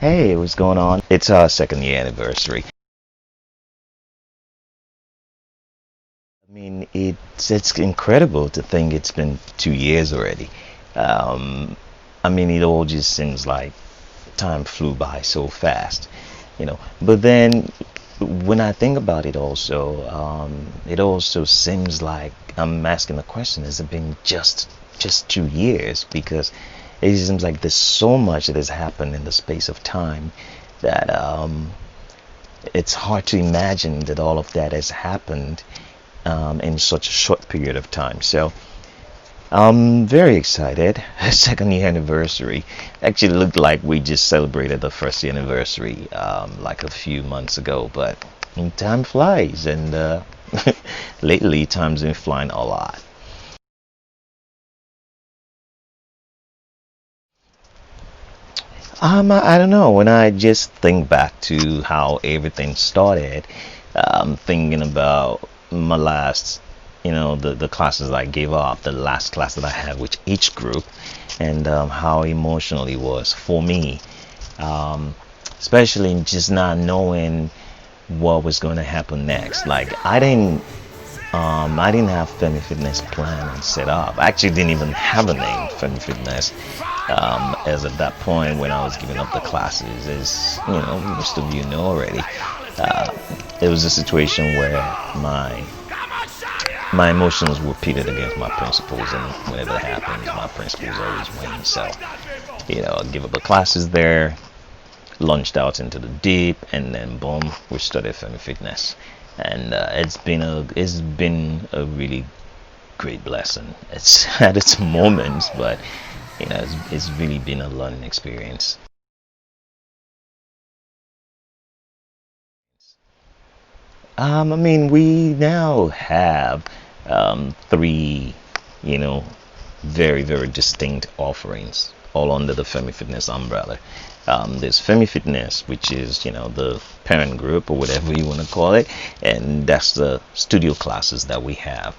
Hey, what's going on? It's our second year anniversary. I mean, it's incredible to think it's been 2 years already. Um, I mean, it all just seems like time flew by so fast. But then when I think about it also seems like I'm asking the question: has it been just 2 years? Because it seems like there's so much that has happened in the space of time that it's hard to imagine that all of that has happened in such a short period of time. So I'm very excited. Second year anniversary. Actually, looked like we just celebrated the first year anniversary like a few months ago, but time flies, and lately time's been flying a lot. I don't know. When I just think back to how everything started, I'm thinking about my last, the classes I gave up, the last class that I had with each group, and how emotional it was for me, um, especially in just not knowing what was going to happen next. Like I didn't have Femme Fitness planned and set up. I actually didn't even have a name, Femme Fitness, as at that point when I was giving up the classes. As most of you know already, uh, it was a situation where my emotions were pitted against my principles, and whenever it happens, my principles always win. So, I give up the classes there, launched out into the deep, and then boom, we started Femme Fitness, and it's been a really great blessing. It's had its moments, but it's really been a learning experience. I mean, we now have three, you know, very, very distinct offerings, all under the Femme Fitness umbrella. There's Femme Fitness, which is, the parent group or whatever you want to call it, and that's the studio classes that we have.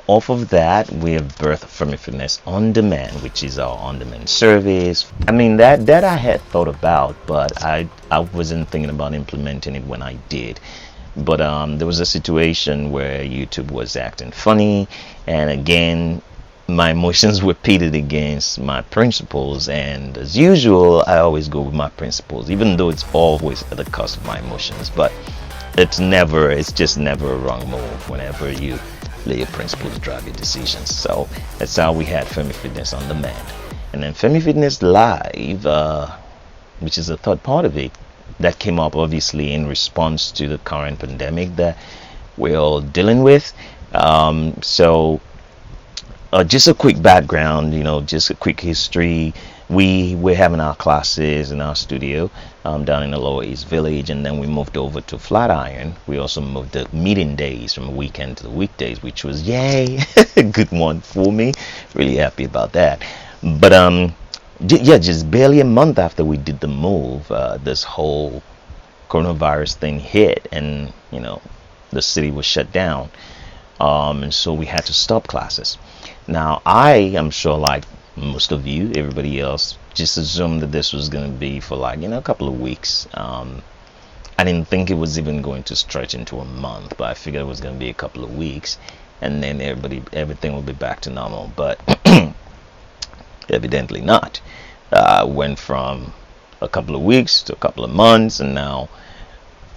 Off of that, we have Birth Femme Fitness On Demand, which is our on-demand service. I mean, that I had thought about, but I wasn't thinking about implementing it when I did. But there was a situation where YouTube was acting funny, and again, my emotions were pitted against my principles. And as usual, I always go with my principles, even though it's always at the cost of my emotions. But it's just never a wrong move whenever you let your principles drive your decisions. So that's how we had Femme Fitness On Demand, and then Femme Fitness Live, which is the third part of it, that came up obviously in response to the current pandemic that we're all dealing with. Just a quick background, just a quick history. We're having our classes in our studio down in the Lower East Village, and then we moved over to Flatiron. We also moved the meeting days from weekend to the weekdays, which was yay, a good one for me. Really happy about that. But yeah, just barely a month after we did the move, this whole coronavirus thing hit, and the city was shut down, and so we had to stop classes. Now I am sure, like most of you, everybody else, just assumed that this was going to be for like a couple of weeks. I didn't think it was even going to stretch into a month, but I figured it was going to be a couple of weeks, and then everything will be back to normal. But evidently not. Went from a couple of weeks to a couple of months, and now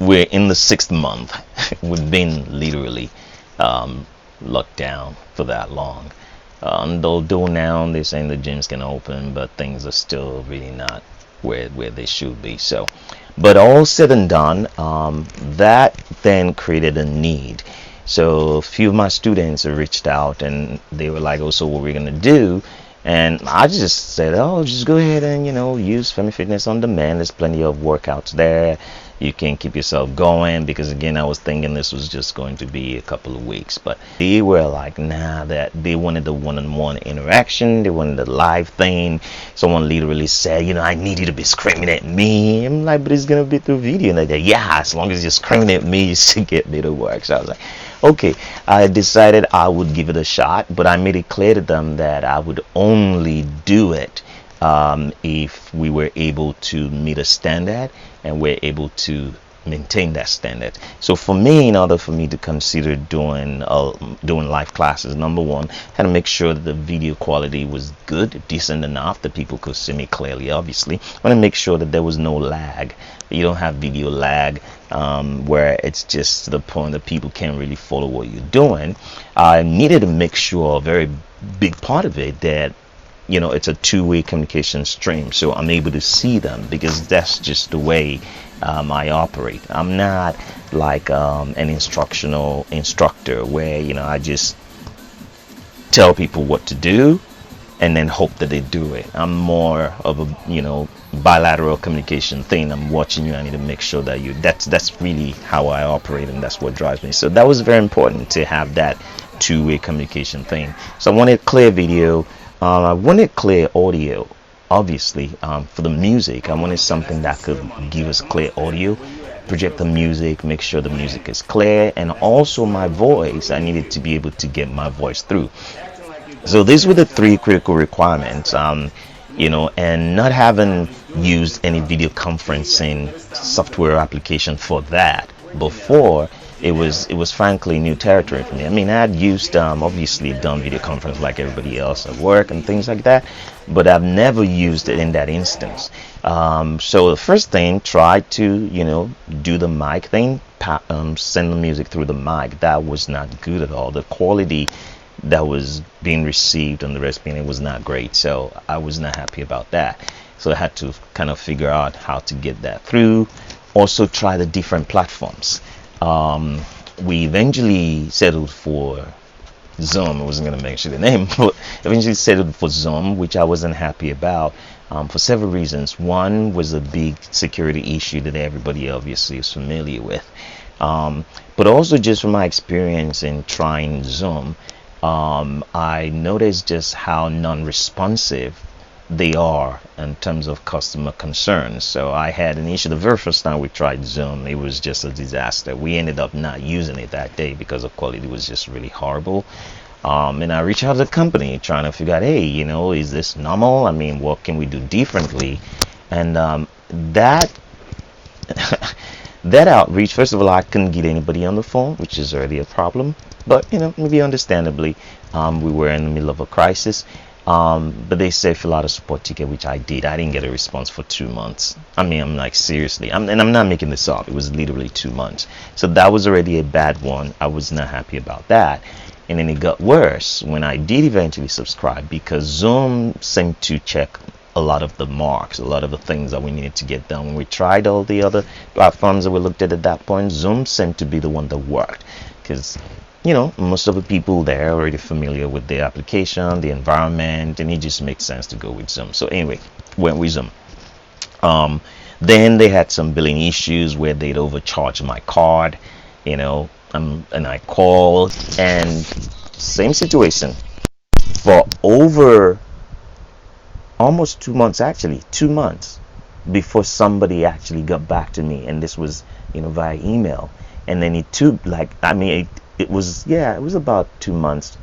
we're in the sixth month. We've been literally locked down for that long. Though now they're saying the gyms can open, but things are still really not where they should be. So, but all said and done, that then created a need. So a few of my students reached out, and they were like, "Oh, so what we're gonna do?" And I just said, "Oh, just go ahead and use Femme Fitness On Demand. There's plenty of workouts there. You can keep yourself going." Because again, I was thinking this was just going to be a couple of weeks, but they were like, nah, that they wanted the one-on-one interaction. They wanted the live thing. Someone literally said, "I need you to be screaming at me." I'm like, "But it's gonna be through video." And they're like, "Yeah, as long as you're screaming at me, you should get me to work." So I was like, okay. I decided I would give it a shot, but I made it clear to them that I would only do it if we were able to meet a standard and we're able to maintain that standard. So for me, in order for me to consider doing live classes, number one, had to make sure that the video quality was good, decent enough that people could see me clearly. Obviously, I want to make sure that there was no lag. You don't have video lag where it's just to the point that people can't really follow what you're doing. I needed to make sure, a very big part of it, that it's a two-way communication stream, so I'm able to see them, because that's just the way I operate. I'm not like an instructor where I just tell people what to do and then hope that they do it. I'm more of a bilateral communication thing. I'm watching you. I need to make sure that that's really how I operate, and that's what drives me. So that was very important, to have that two-way communication thing. So I wanted clear video. I wanted clear audio. Obviously, for the music, I wanted something that could give us clear audio, project the music, make sure the music is clear, and also my voice. I needed to be able to get my voice through. So these were the three critical requirements. And not having used any video conferencing software application for that before, it was frankly new territory for me. I mean, I had used obviously done video conference like everybody else at work and things like that, but I've never used it in that instance. So the first thing, try to do the mic thing, send the music through the mic. That was not good at all. The quality that was being received on the recipient was not great, so I was not happy about that. So I had to kind of figure out how to get that through. Also try the different platforms. We eventually settled for Zoom. I wasn't going to mention the name, but eventually settled for Zoom, which I wasn't happy about for several reasons. One was a big security issue that everybody obviously is familiar with, but also just from my experience in trying Zoom, I noticed just how non-responsive they are in terms of customer concerns. So I had an issue the very first time we tried Zoom. It was just a disaster. We ended up not using it that day because the quality was just really horrible. And I reached out to the company trying to figure out, hey, is this normal? I mean, what can we do differently? And that that outreach, first of all, I couldn't get anybody on the phone, which is already a problem. But maybe understandably, we were in the middle of a crisis. But they said fill out a support ticket, which I did. I didn't get a response for 2 months. I mean, I'm like, seriously, and I'm not making this up. It was literally 2 months. So that was already a bad one. I was not happy about that. And then it got worse when I did eventually subscribe, because Zoom seemed to check a lot of the marks, a lot of the things that we needed to get done. When we tried all the other platforms that we looked at that point, Zoom seemed to be the one that worked, because most of the people there are already familiar with the application, the environment, and it just makes sense to go with Zoom. So anyway, went with Zoom. Then they had some billing issues where they'd overcharge my card, and I called, and same situation for over almost 2 months, actually 2 months before somebody actually got back to me, and this was via email. And then it took it was about 2 months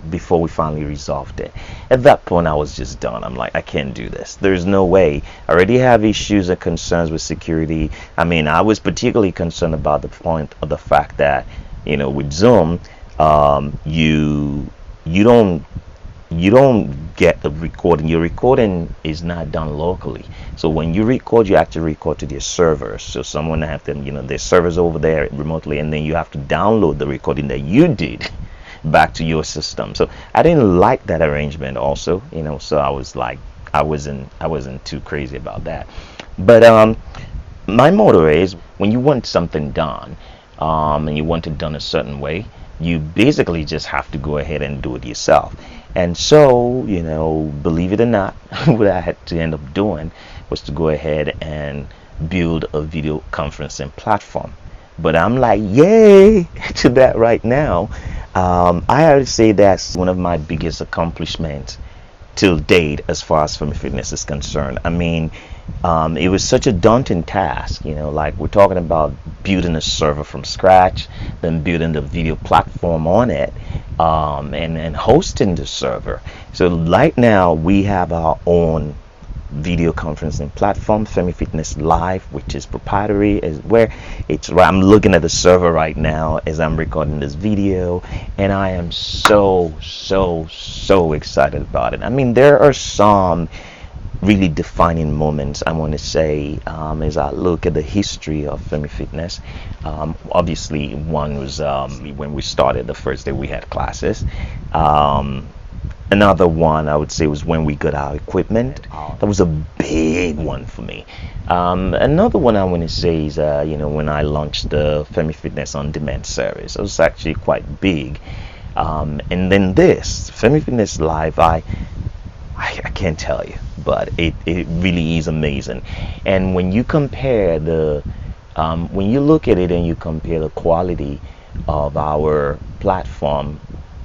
before we finally resolved it. At that point, I was just done. I'm like, I can't do this. There's no way. I already have issues and concerns with security. I mean, I was particularly concerned about the point of the fact that, with Zoom, you don't get the recording. Your recording is not done locally. So when you record, you actually record to their servers. So someone have them, their servers over there remotely, and then you have to download the recording that you did back to your system. So I didn't like that arrangement also, so I was like, I wasn't too crazy about that. But my motto is, when you want something done, and you want it done a certain way, you basically just have to go ahead and do it yourself. And so, believe it or not, what I had to end up doing was to go ahead and build a video conferencing platform. But I'm like, yay to that right now. I have to say that's one of my biggest accomplishments till date as far as Femifitness is concerned. I mean, it was such a daunting task, like we're talking about building a server from scratch, then building the video platform on it, and hosting the server. So right now we have our own video conferencing platform, Femifitness Live, which is proprietary, is where it's where I'm looking at the server right now as I'm recording this video, and I am so excited about it. I mean, there are some really defining moments I want to say as I look at the history of Femifitness. Obviously, one was when we started the first day we had classes. Another one I would say was when we got our equipment. That was a big one for me. Another one I want to say is when I launched the Femifitness on demand service. It was actually quite big. And then this Femifitness Live, I can't tell you, but it really is amazing. And when you compare when you look at it and you compare the quality of our platform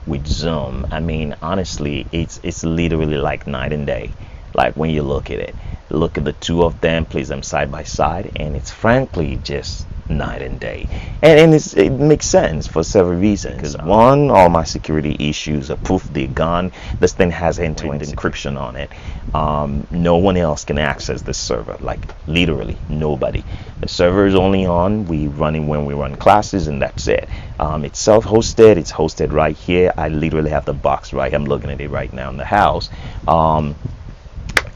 with Zoom, I mean, honestly, it's literally like night and day. Like when you look at it, look at the two of them, place them side by side, and it's frankly just night and day. And it makes sense for several reasons. Because one, all my security issues are poof, they're gone. This thing has end-to-end encryption on it. No one else can access this server, like literally nobody. The server is only on, we run it when we run classes, and that's it. It's self-hosted, it's hosted right here. I literally have the box right, I'm looking at it right now in the house.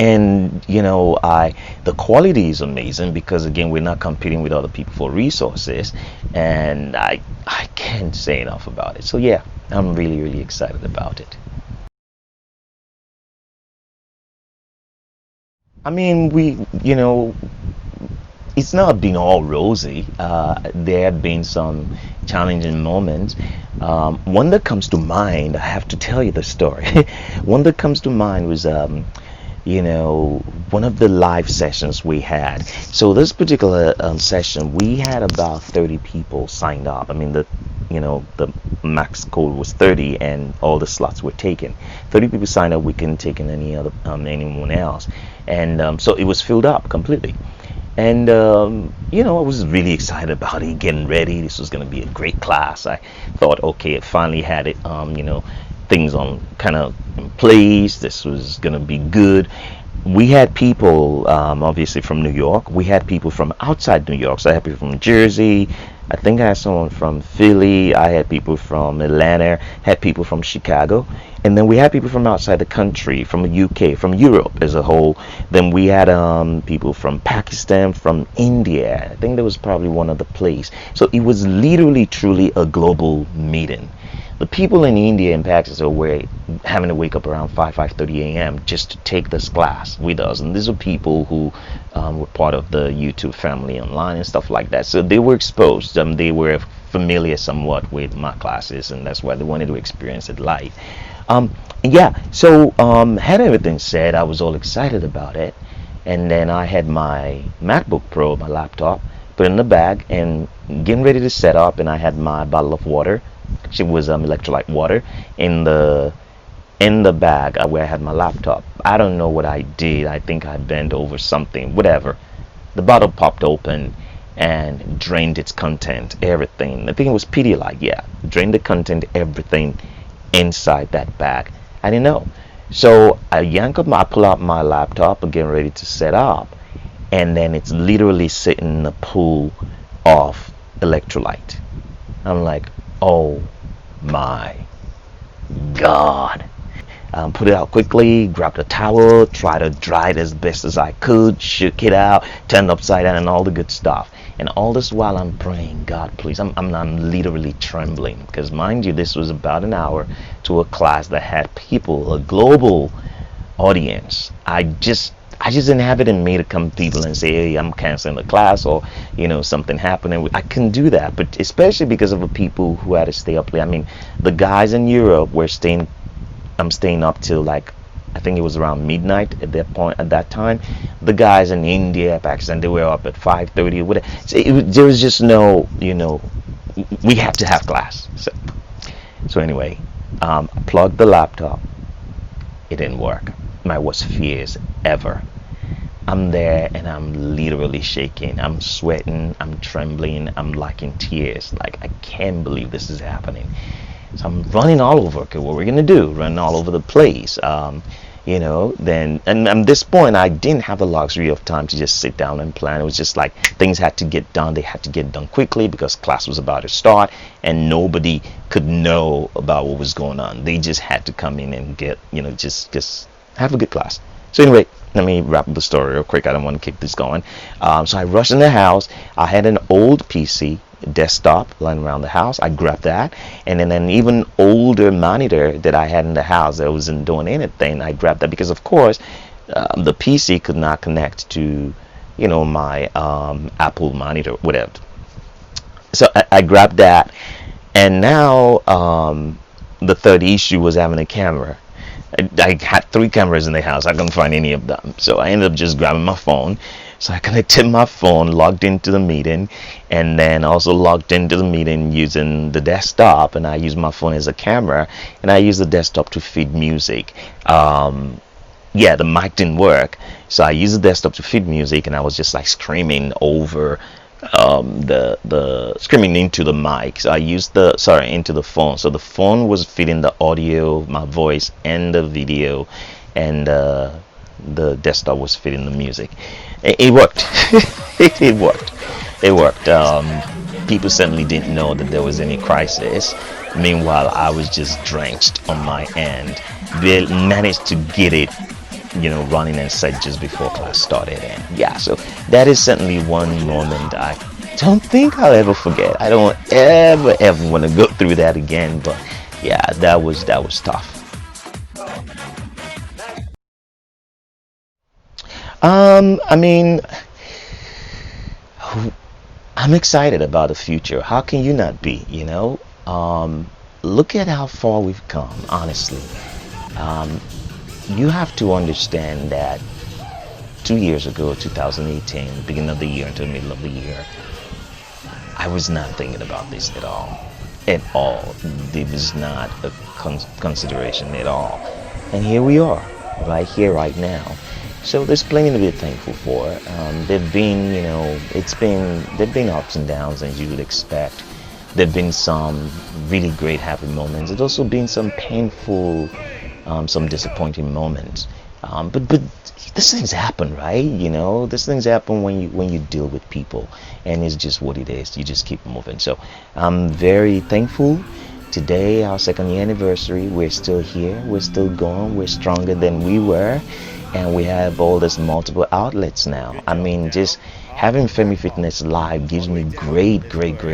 And the quality is amazing because again, we're not competing with other people for resources, and I can't say enough about it. So yeah, I'm really excited about it. I mean, it's not been all rosy. There have been some challenging moments. One that comes to mind, I have to tell you the story. One that comes to mind was one of the live sessions we had. So this particular session, we had about 30 people signed up. I mean, the max code was 30 and all the slots were taken. 30 people signed up, we couldn't take in anyone else. And so it was filled up completely. And I was really excited about it, getting ready. This was going to be a great class. I thought, okay, it finally had it, things on kind of in place. This was going to be good. We had people obviously from New York. We had people from outside New York. So I had people from Jersey. I think I had someone from Philly. I had people from Atlanta. Had people from Chicago. And then we had people from outside the country, from the UK, from Europe as a whole. Then we had people from Pakistan, from India. I think there was probably one other place. So it was literally, truly a global meeting. The people in India and Pakistan were having to wake up around 5:30 a.m. just to take this class with us. And these are people who were part of the YouTube family online and stuff like that. So they were exposed. They were familiar somewhat with my classes, and that's why they wanted to experience it live. Had everything said, I was all excited about it. And then I had my MacBook Pro, my laptop, put in the bag and getting ready to set up, and I had my bottle of water. It was electrolyte water in the bag where I had my laptop. I don't know what I did. I think I bent over something, whatever. The bottle popped open and drained its content, everything. I think it was Pedialyte, yeah. Drained the content, everything inside that bag. I didn't know. So I pull out my laptop and getting ready to set up, and then it's literally sitting in a pool of electrolyte. I'm like, oh my God. Put it out quickly, grabbed a towel, tried to dry it as best as I could, shook it out, turned upside down, and all the good stuff. And all this while I'm praying, God, please, I'm literally trembling, because mind you, this was about an hour to a class that had people, a global audience. I just didn't have it in me to come to people and say, hey, I'm canceling the class, or something happening. I couldn't do that, but especially because of the people who had to stay up late. I mean, the guys in Europe were staying. I'm staying up till like, I think it was around midnight at that time. The guys in India, Pakistan, they were up at 5:30 or whatever. So there was just no, we had to have class. So anyway, plugged the laptop. It didn't work. My worst fears ever. I'm there and I'm literally shaking. I'm sweating. I'm trembling. I'm like in tears. Like, I can't believe this is happening. So I'm running all over. Okay, what we're gonna do? Running all over the place. then, and at this point I didn't have the luxury of time to just sit down and plan. It was just like things had to get done. They had to get done quickly because class was about to start and nobody could know about what was going on. They just had to come in and get, just have a good class. So anyway, let me wrap up the story real quick. I don't want to keep this going. So I rushed in the house. I had an old PC desktop lying around the house. I grabbed that, and then an even older monitor that I had in the house that wasn't doing anything. I grabbed that because, of course, the PC could not connect to, my Apple monitor, whatever. So I grabbed that, and now the third issue was having a camera. I had 3 cameras in the house. I couldn't find any of them, so I ended up just grabbing my phone. So I connected my phone, logged into the meeting, and then also logged into the meeting using the desktop, and I used my phone as a camera, and I used the desktop to feed music. Yeah, the mic didn't work, so I used the desktop to feed music, and I was just like screaming over the screaming into the mic. So I used into the phone. So the phone was feeding the audio, my voice, and the video, and the desktop was feeding the music. It worked. It worked. It worked. People certainly didn't know that there was any crisis. Meanwhile, I was just drenched on my end. They managed to get it, running and set just before class started. And yeah, so that is certainly one moment I don't think I'll ever forget. I don't ever want to go through that again. But yeah, that was tough. I mean, I'm excited about the future. How can you not be? Look at how far we've come. Honestly, you have to understand that 2 years ago, 2018, beginning of the year until middle of the year, I was not thinking about this at all. At all. It was not a consideration at all. And here we are, right here, right now. So there's plenty to be thankful for. There've been, there've been ups and downs as you would expect. There've been some really great happy moments. There's also been some painful, some disappointing moments. But these things happen, right? These things happen when you deal with people, and it's just what it is. You just keep moving. So I'm very thankful. Today, our 2nd year anniversary, we're still here. We're still going. We're stronger than we were. And we have all these multiple outlets now. I mean, just having Femifitness live gives me great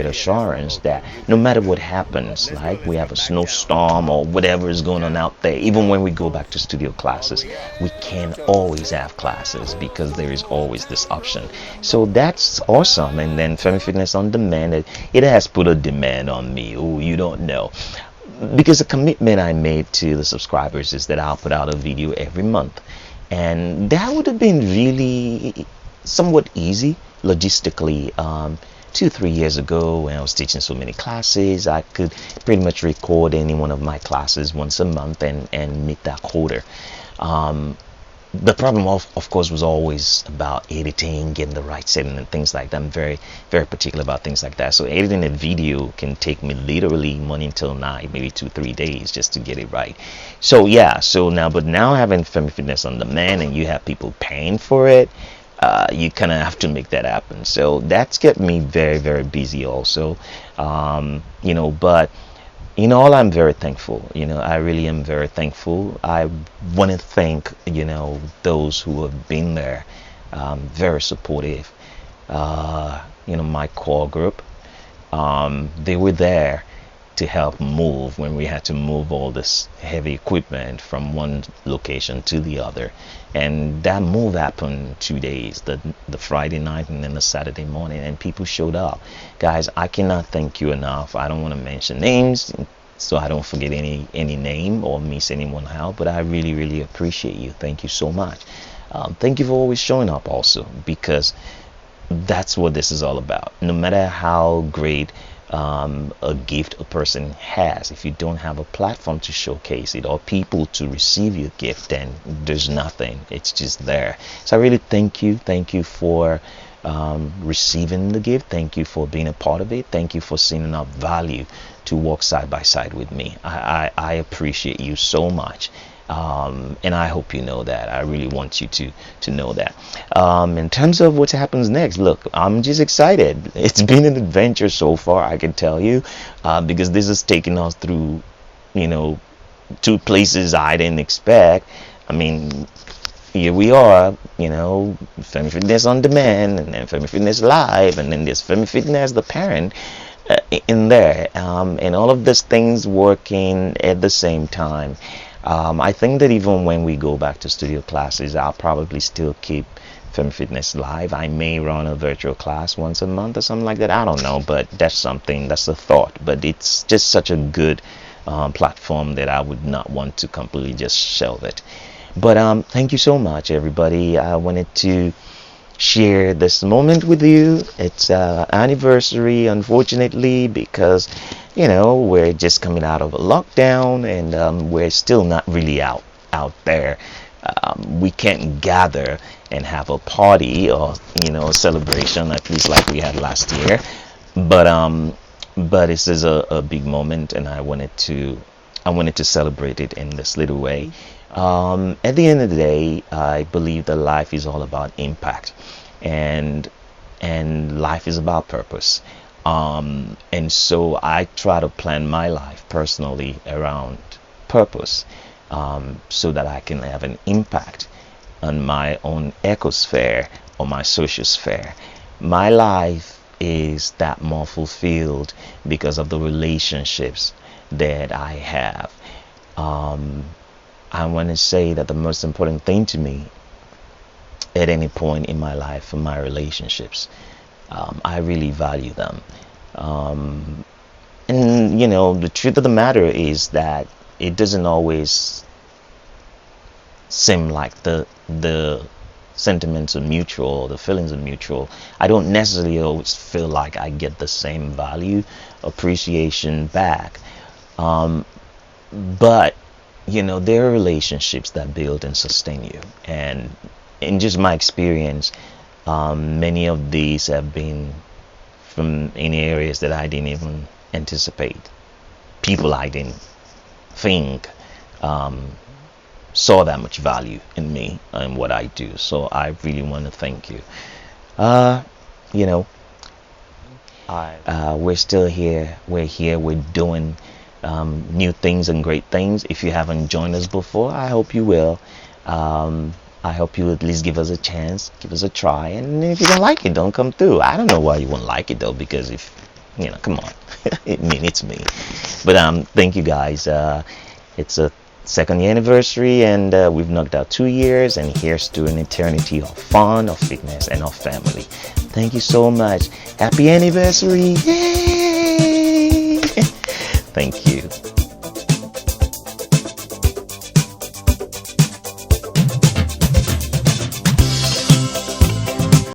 assurance that no matter what happens, like we have a snowstorm or whatever is going on out there, even when we go back to studio classes, we can always have classes because there is always this option. So that's awesome. And then Femifitness on demand, it has put a demand on me. Oh, you don't know. Because the commitment I made to the subscribers is that I'll put out a video every month. And that would have been really somewhat easy logistically. 2-3 years ago, when I was teaching so many classes, I could pretty much record any one of my classes once a month and meet that quota. The problem of course was always about editing, getting the right setting and things like that. I'm very particular about things like that. So editing a video can take me literally morning till night, maybe 2-3 days just to get it right. So yeah, but now having Femifitness on demand and you have people paying for it, you kind of have to make that happen. So that's kept me very busy also. But all, I'm very thankful. I really am very thankful. I want to thank, those who have been there, very supportive. My core group, they were there to help move when we had to move all this heavy equipment from one location to the other. And that move happened 2 days, the Friday night and then the Saturday morning, and people showed up. Guys, I cannot thank you enough. I don't want to mention names so I don't forget any name or miss anyone out, but I really appreciate you. Thank you so much. Thank you for always showing up also, because that's what this is all about. No matter how great a gift a person has, if you don't have a platform to showcase it or people to receive your gift, then there's nothing. It's just there. So I really thank you for receiving the gift. Thank you for being a part of it. Thank you for seeing enough value to walk side by side with me. I appreciate you so much. And I hope you know that. I really want you to know that. In terms of what happens next, look, I'm just excited. It's been an adventure so far, I can tell you, because this has taken us through, you know, two places I didn't expect. I mean, here we are, you know, Femme Fitness on demand, and then Femme Fitness live, and then there's Femme Fitness, the parent, in there, and all of these things working at the same time. I think that even when we go back to studio classes, I'll probably still keep Femme Fitness live. I may run a virtual class once a month or something like that. I don't know, but that's a thought. But it's just such a good platform that I would not want to completely just shelve it. But thank you so much, everybody. I wanted to share this moment with you. It's anniversary, unfortunately, because you know we're just coming out of a lockdown, and we're still not really out there. We can't gather and have a party or a celebration, at least like we had last year. But this is a big moment, and I wanted to celebrate it in this little way. At the end of the day, I believe that life is all about impact, and life is about purpose. And so I try to plan my life personally around purpose, so that I can have an impact on my own ecosphere or my social sphere. My life is that more fulfilled because of the relationships that I have. I want to say that the most important thing to me at any point in my life are my relationships. I really value them. And the truth of the matter is that it doesn't always seem like the sentiments are mutual, the feelings are mutual. I don't necessarily always feel like I get the same value, appreciation back. But there are relationships that build and sustain you, and in just my experience, many of these have been from in areas that I didn't even anticipate. People I didn't think saw that much value in me and what I do. So I really want to thank you. You know, we're still here. We're here. We're doing new things and great things. If you haven't joined us before, I hope you will. I hope you at least give us a chance, give us a try, and if you don't like it, don't come through. I don't know why you won't like it though, because if come on, it's me. But thank you guys. It's a second year anniversary, and we've knocked out 2 years, and here's to an eternity of fun, of fitness, and of family. Thank you so much. Happy anniversary! Yay! Thank you.